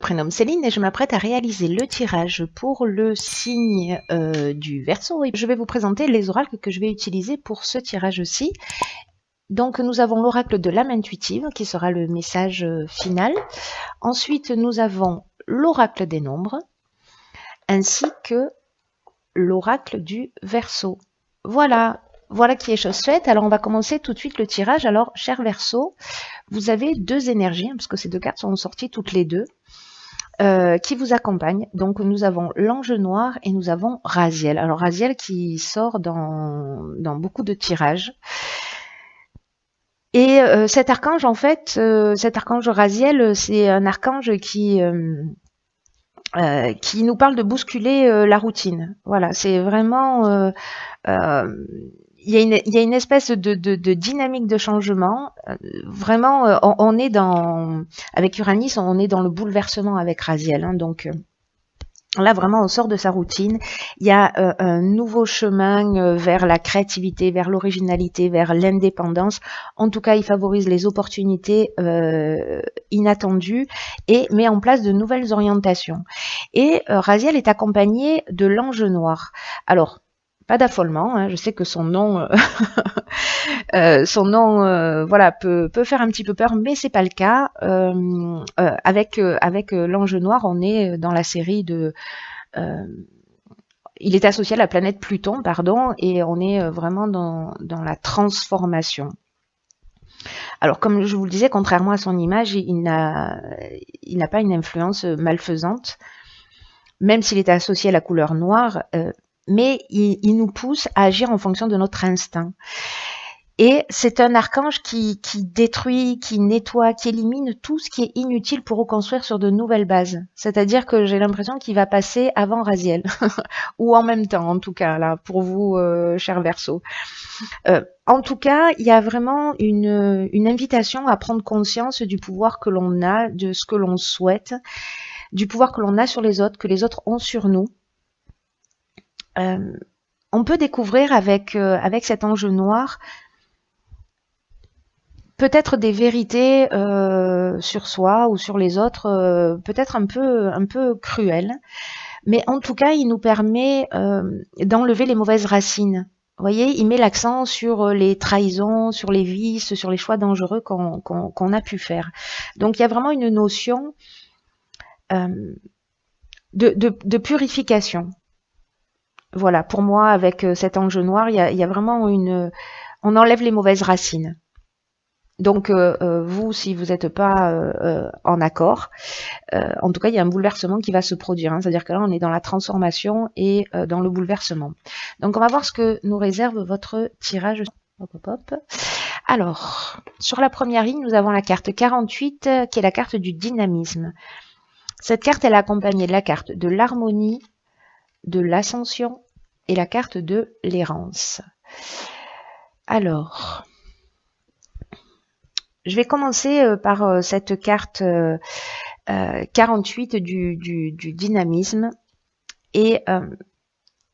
prénomme Céline et je m'apprête à réaliser le tirage pour le signe du Verseau. Et je vais vous présenter les oracles que je vais utiliser pour ce tirage-ci. Donc nous avons l'oracle de l'âme intuitive qui sera le message final. Ensuite nous avons l'oracle des nombres ainsi que l'oracle du Verseau. Voilà qui est chose faite. Alors on va commencer tout de suite le tirage. Alors cher Verseau, vous avez deux énergies, parce que ces deux cartes sont sorties toutes les deux, qui vous accompagnent. Donc nous avons l'ange noir et nous avons Raziel. Alors Raziel qui sort dans beaucoup de tirages. Et cet archange, en fait, cet archange Raziel, c'est un archange qui nous parle de bousculer la routine. Voilà, c'est vraiment... il y a une espèce de dynamique de changement. Vraiment, on est dans... Avec Uranus, on est dans le bouleversement avec Raziel. Hein, donc... Là, vraiment, on sort de sa routine. Il y a un nouveau chemin vers la créativité, vers l'originalité, vers l'indépendance. En tout cas, il favorise les opportunités inattendues et met en place de nouvelles orientations. Et Raziel est accompagné de l'ange noir. Alors, pas d'affolement, hein, je sais que son nom, voilà, peut faire un petit peu peur, mais c'est pas le cas. Avec l'ange noir, on est dans la série de... il est associé à la planète Pluton, pardon, et on est vraiment dans la transformation. Alors, comme je vous le disais, contrairement à son image, il n'a pas une influence malfaisante, même s'il est associé à la couleur noire, mais il nous pousse à agir en fonction de notre instinct. Et c'est un archange qui détruit, qui nettoie, qui élimine tout ce qui est inutile pour reconstruire sur de nouvelles bases. C'est-à-dire que j'ai l'impression qu'il va passer avant Raziel, ou en même temps, en tout cas, là, pour vous, cher Verseau. En tout cas, il y a vraiment une invitation à prendre conscience du pouvoir que l'on a, de ce que l'on souhaite, du pouvoir que l'on a sur les autres, que les autres ont sur nous. On peut découvrir avec cet ange noir peut-être des vérités sur soi ou sur les autres, peut-être un peu cruelles, mais en tout cas, il nous permet d'enlever les mauvaises racines. Vous voyez, il met l'accent sur les trahisons, sur les vices, sur les choix dangereux qu'on a pu faire. Donc, il y a vraiment une notion de purification. Voilà, pour moi, avec cet ange noir, il y a vraiment on enlève les mauvaises racines. Donc, vous, si vous n'êtes pas en accord, en tout cas, il y a un bouleversement qui va se produire. Hein, c'est-à-dire que là, on est dans la transformation et dans le bouleversement. Donc, on va voir ce que nous réserve votre tirage. Hop, hop, hop. Alors, sur la première ligne, nous avons la carte 48, qui est la carte du dynamisme. Cette carte, elle est accompagnée de la carte de l'harmonie, de l'ascension et la carte de l'errance. Alors, je vais commencer par cette carte 48 du dynamisme. Et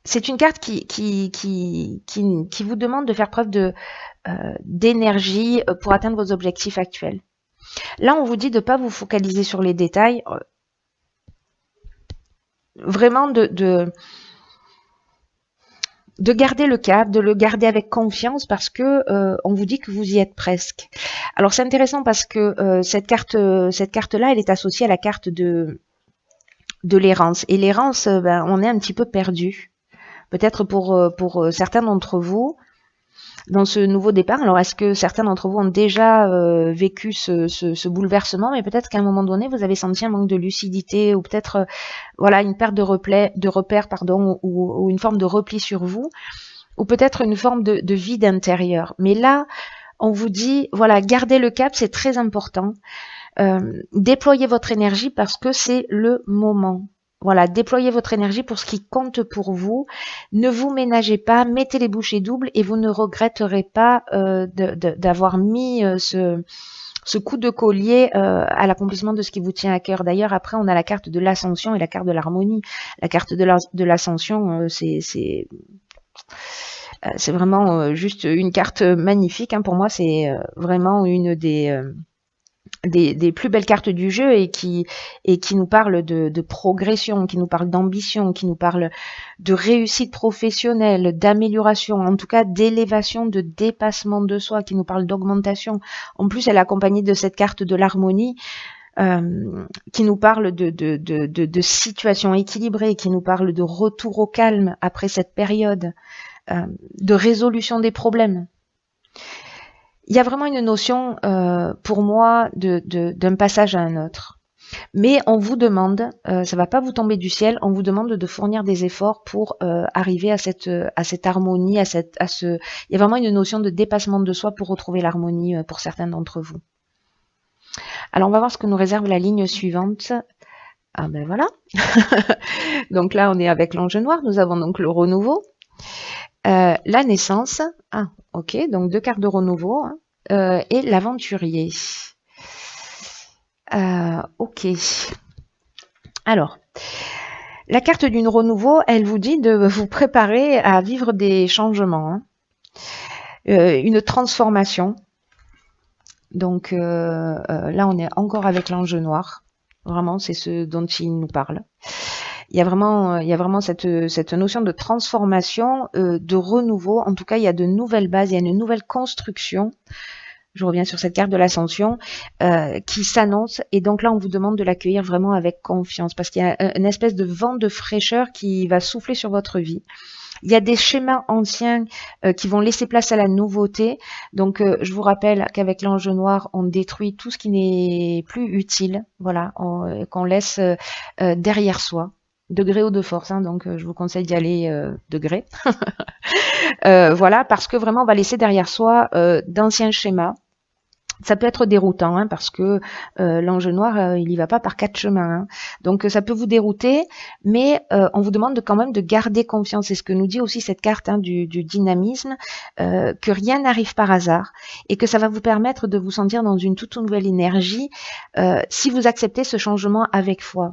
c'est une carte qui vous demande de faire preuve d'énergie pour atteindre vos objectifs actuels. Là, on vous dit de ne pas vous focaliser sur les détails. Vraiment de garder le cap, de le garder avec confiance parce que on vous dit que vous y êtes presque. Alors c'est intéressant parce que cette carte-là, elle est associée à la carte de l'errance. Et l'errance, on est un petit peu perdu. Peut-être pour certains d'entre vous, dans ce nouveau départ. Alors, est-ce que certains d'entre vous ont déjà vécu ce bouleversement, mais peut-être qu'à un moment donné, vous avez senti un manque de lucidité ou peut-être voilà une perte de repères, pardon, ou une forme de repli sur vous, ou peut-être une forme de vide intérieur. Mais là, on vous dit, voilà, gardez le cap, c'est très important. Déployez votre énergie parce que c'est le moment. Voilà, déployez votre énergie pour ce qui compte pour vous. Ne vous ménagez pas, mettez les bouchées doubles et vous ne regretterez pas d'avoir mis ce coup de collier à l'accomplissement de ce qui vous tient à cœur. D'ailleurs, après, on a la carte de l'ascension et la carte de l'harmonie. La carte de l'ascension, c'est vraiment juste une carte magnifique. Hein. Pour moi, c'est vraiment une des des plus belles cartes du jeu et qui nous parle de progression, qui nous parle d'ambition, qui nous parle de réussite professionnelle, d'amélioration, en tout cas d'élévation, de dépassement de soi, qui nous parle d'augmentation. En plus, elle est accompagnée de cette carte de l'harmonie qui nous parle de situation équilibrée, qui nous parle de retour au calme après cette période, de résolution des problèmes. Il y a vraiment une notion, pour moi, d'un passage à un autre. Mais on vous demande, ça va pas vous tomber du ciel, on vous demande de fournir des efforts pour arriver à cette harmonie, il y a vraiment une notion de dépassement de soi pour retrouver l'harmonie pour certains d'entre vous. Alors on va voir ce que nous réserve la ligne suivante. Ah ben voilà. Donc là on est avec l'ange noir, nous avons donc le renouveau. La naissance, ah ok, donc 2 cartes de renouveau, hein, et l'aventurier. Ok. Alors, la carte du renouveau, elle vous dit de vous préparer à vivre des changements, hein, une transformation. Donc là, on est encore avec l'ange noir. Vraiment, c'est ce dont il nous parle. Il y a vraiment cette notion de transformation, de renouveau. En tout cas, il y a de nouvelles bases, il y a une nouvelle construction. Je reviens sur cette carte de l'ascension qui s'annonce. Et donc là, on vous demande de l'accueillir vraiment avec confiance parce qu'il y a une espèce de vent de fraîcheur qui va souffler sur votre vie. Il y a des schémas anciens qui vont laisser place à la nouveauté. Donc, je vous rappelle qu'avec l'ange noir, on détruit tout ce qui n'est plus utile, voilà, qu'on laisse derrière soi, de gré ou de force. Hein, donc, je vous conseille d'y aller de gré. Voilà, parce que vraiment, on va laisser derrière soi d'anciens schémas. Ça peut être déroutant, hein, parce que l'ange noir, il y va pas par 4 chemins. Hein. Donc ça peut vous dérouter, mais on vous demande quand même de garder confiance. C'est ce que nous dit aussi cette carte, hein, du dynamisme, que rien n'arrive par hasard et que ça va vous permettre de vous sentir dans une toute nouvelle énergie si vous acceptez ce changement avec foi.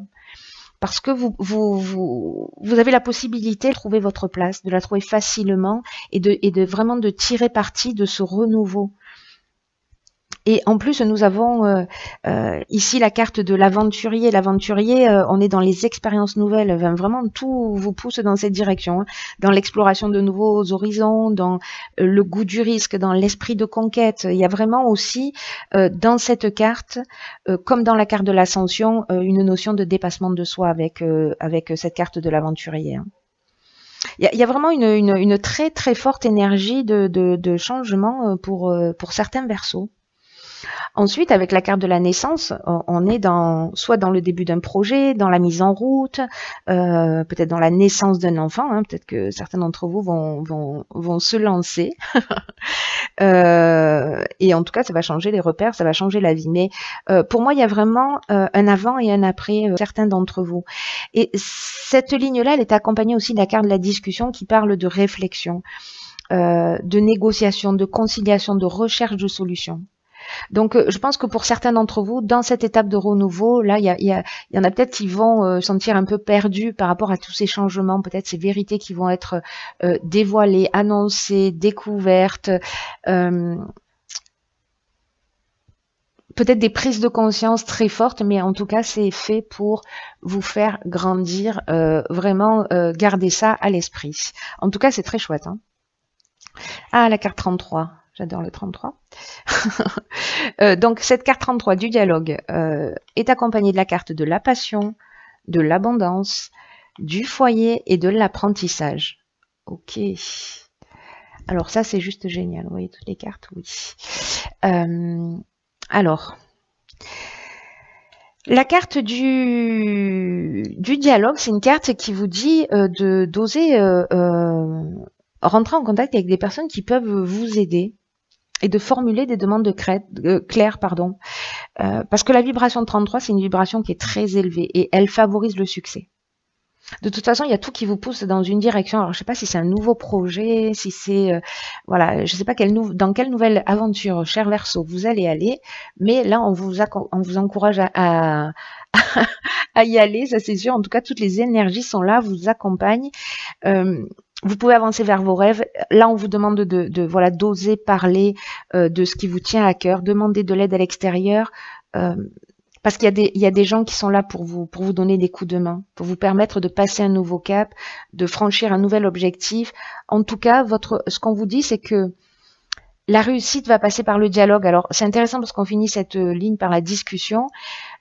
Parce que vous avez la possibilité de trouver votre place, de la trouver facilement et de vraiment de tirer parti de ce renouveau. Et en plus, nous avons ici la carte de l'aventurier. L'aventurier, on est dans les expériences nouvelles. Enfin, vraiment, tout vous pousse dans cette direction. Hein. Dans l'exploration de nouveaux horizons, dans le goût du risque, dans l'esprit de conquête. Il y a vraiment aussi, dans cette carte, comme dans la carte de l'ascension, une notion de dépassement de soi avec cette carte de l'aventurier. Hein. Il y a vraiment une très très forte énergie de changement pour certains Verseaux. Ensuite, avec la carte de la naissance, on est soit dans le début d'un projet, dans la mise en route, peut-être dans la naissance d'un enfant. Hein, peut-être que certains d'entre vous vont se lancer. Et en tout cas, ça va changer les repères, ça va changer la vie. Mais pour moi, il y a vraiment un avant et un après certains d'entre vous. Et cette ligne-là, elle est accompagnée aussi de la carte de la discussion qui parle de réflexion, de négociation, de conciliation, de recherche de solutions. Donc, je pense que pour certains d'entre vous, dans cette étape de renouveau, là, il y en a peut-être qui vont sentir un peu perdus par rapport à tous ces changements, peut-être ces vérités qui vont être dévoilées, annoncées, découvertes, peut-être des prises de conscience très fortes, mais en tout cas, c'est fait pour vous faire grandir, vraiment garder ça à l'esprit. En tout cas, c'est très chouette. Hein. Ah, la carte 33. J'adore le 33. Donc, cette carte 33 du dialogue est accompagnée de la carte de la passion, de l'abondance, du foyer et de l'apprentissage. Ok. Alors, ça, c'est juste génial. Vous voyez toutes les cartes? Oui. Alors, la carte du dialogue, c'est une carte qui vous dit d'oser rentrer en contact avec des personnes qui peuvent vous aider et de formuler des demandes claires, pardon. Parce que la vibration de 33, c'est une vibration qui est très élevée et elle favorise le succès. De toute façon, il y a tout qui vous pousse dans une direction. Alors, je ne sais pas si c'est un nouveau projet, si c'est... voilà, je ne sais pas dans quelle nouvelle aventure, cher Verseau, vous allez aller. Mais là, on vous encourage à y aller, ça c'est sûr. En tout cas, toutes les énergies sont là, vous accompagnent. Vous pouvez avancer vers vos rêves. Là, on vous demande d'oser parler de ce qui vous tient à cœur, demander de l'aide à l'extérieur, parce qu'il y a des gens qui sont là pour vous donner des coups de main, pour vous permettre de passer un nouveau cap, de franchir un nouvel objectif. En tout cas, ce qu'on vous dit, c'est que la réussite va passer par le dialogue. Alors, c'est intéressant parce qu'on finit cette ligne par la discussion.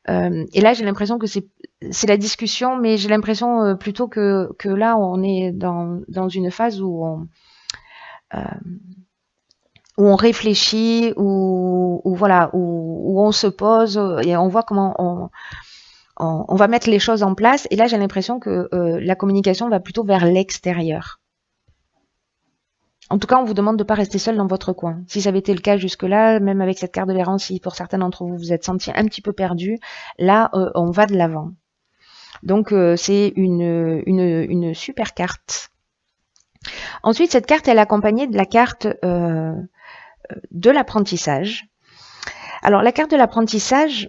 Et là, j'ai l'impression que c'est la discussion, mais j'ai l'impression plutôt que là, on est dans une phase où on réfléchit, où voilà, où on se pose et on voit comment on va mettre les choses en place. Et là, j'ai l'impression que la communication va plutôt vers l'extérieur. En tout cas, on vous demande de ne pas rester seul dans votre coin. Si ça avait été le cas jusque-là, même avec cette carte de l'errance, si pour certains d'entre vous vous êtes senti un petit peu perdu, là, on va de l'avant. Donc, c'est une super carte. Ensuite, cette carte, elle est accompagnée de la carte de l'apprentissage. Alors, la carte de l'apprentissage,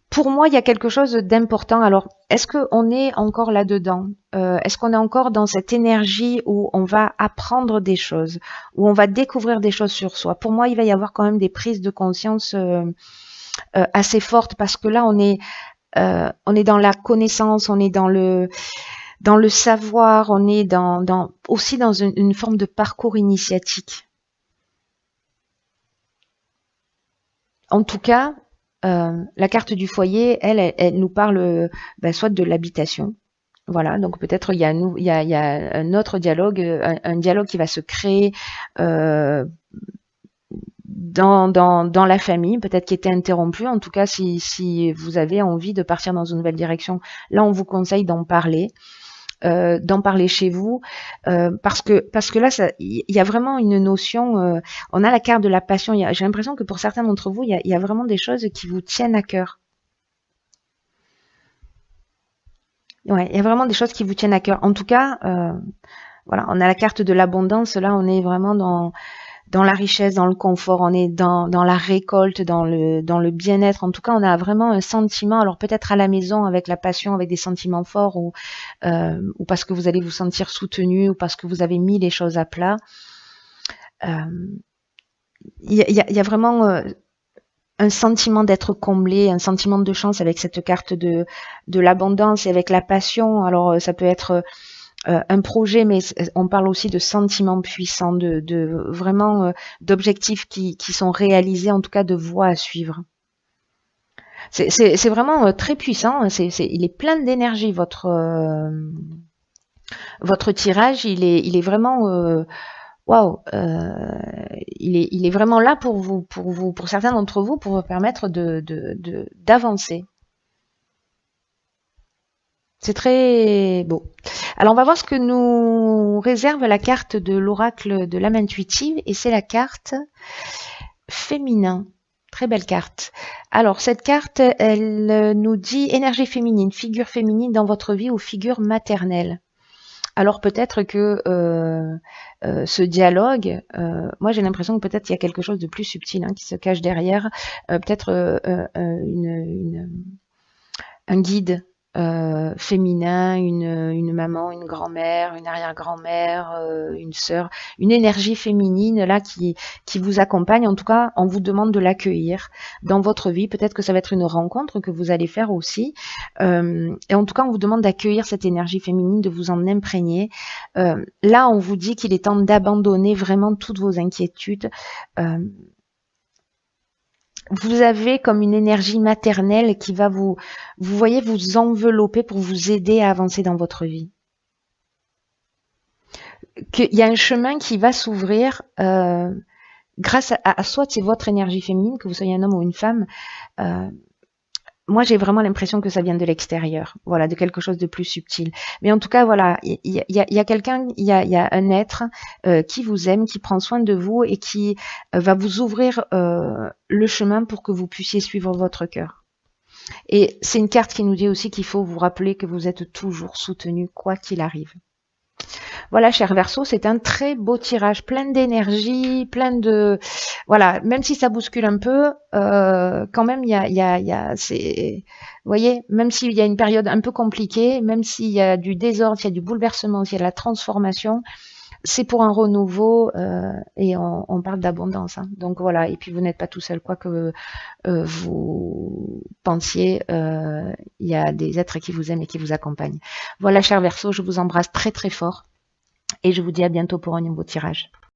pour moi, il y a quelque chose d'important. Alors, est-ce qu'on est encore là-dedans? Est-ce qu'on est encore dans cette énergie où on va apprendre des choses, où on va découvrir des choses sur soi? Pour moi, il va y avoir quand même des prises de conscience assez fortes parce que là, on est dans la connaissance, on est dans le savoir, on est aussi dans une forme de parcours initiatique. En tout cas, la carte du foyer, elle nous parle soit de l'habitation. Voilà, donc peut-être il y a un autre dialogue, un dialogue qui va se créer dans la famille, peut-être qui était interrompu. En tout cas, si vous avez envie de partir dans une nouvelle direction, là, on vous conseille d'en parler chez vous, parce que là, il y a vraiment une notion. On a la carte de la passion. J'ai l'impression que pour certains d'entre vous, il y a vraiment des choses qui vous tiennent à cœur. Ouais, il y a vraiment des choses qui vous tiennent à cœur. En tout cas, voilà, on a la carte de l'abondance. Là, on est vraiment dans la richesse, dans le confort, on est dans la récolte, dans le bien-être. En tout cas, on a vraiment un sentiment, alors peut-être à la maison avec la passion, avec des sentiments forts, ou parce que vous allez vous sentir soutenu, ou parce que vous avez mis les choses à plat. Il y a vraiment un sentiment d'être comblé, un sentiment de chance avec cette carte de l'abondance et avec la passion. Alors ça peut être un projet, mais on parle aussi de sentiments puissants, de vraiment d'objectifs qui sont réalisés, en tout cas de voies à suivre. C'est vraiment très puissant. Il est plein d'énergie. Votre tirage, il est vraiment waouh. Il est vraiment là pour vous, pour certains d'entre vous, pour vous permettre d'avancer. C'est très beau. Alors, on va voir ce que nous réserve la carte de l'oracle de l'âme intuitive, et c'est la carte féminin. Très belle carte. Alors, cette carte, elle nous dit énergie féminine, figure féminine dans votre vie ou figure maternelle. Alors, peut-être que ce dialogue, moi j'ai l'impression que peut-être il y a quelque chose de plus subtil qui se cache derrière, peut-être un guide féminin, une maman, une grand-mère, une arrière-grand-mère, une sœur, une énergie féminine là qui vous accompagne. En tout cas, on vous demande de l'accueillir dans votre vie. Peut-être que ça va être une rencontre que vous allez faire aussi. Et en tout cas, on vous demande d'accueillir cette énergie féminine, de vous en imprégner. Là, on vous dit qu'il est temps d'abandonner vraiment toutes vos inquiétudes. Vous avez comme une énergie maternelle qui va vous voyez, vous envelopper pour vous aider à avancer dans votre vie. Il y a un chemin qui va s'ouvrir grâce à soit c'est votre énergie féminine, que vous soyez un homme ou une femme. Moi, j'ai vraiment l'impression que ça vient de l'extérieur, voilà, de quelque chose de plus subtil. Mais en tout cas, voilà, il y a quelqu'un, il y a un être qui vous aime, qui prend soin de vous et qui va vous ouvrir le chemin pour que vous puissiez suivre votre cœur. Et c'est une carte qui nous dit aussi qu'il faut vous rappeler que vous êtes toujours soutenu, quoi qu'il arrive. Voilà, cher Verseau, c'est un très beau tirage, plein d'énergie, plein de... Voilà, même si ça bouscule un peu, quand même, il y a vous voyez, même s'il y a une période un peu compliquée, même s'il y a du désordre, s'il y a du bouleversement, s'il y a de la transformation, C'est pour un renouveau et on parle d'abondance. Hein. Donc voilà, et puis vous n'êtes pas tout seul, quoi que vous pensiez, il y a des êtres qui vous aiment et qui vous accompagnent. Voilà, cher Verseau, je vous embrasse très très fort et je vous dis à bientôt pour un nouveau tirage.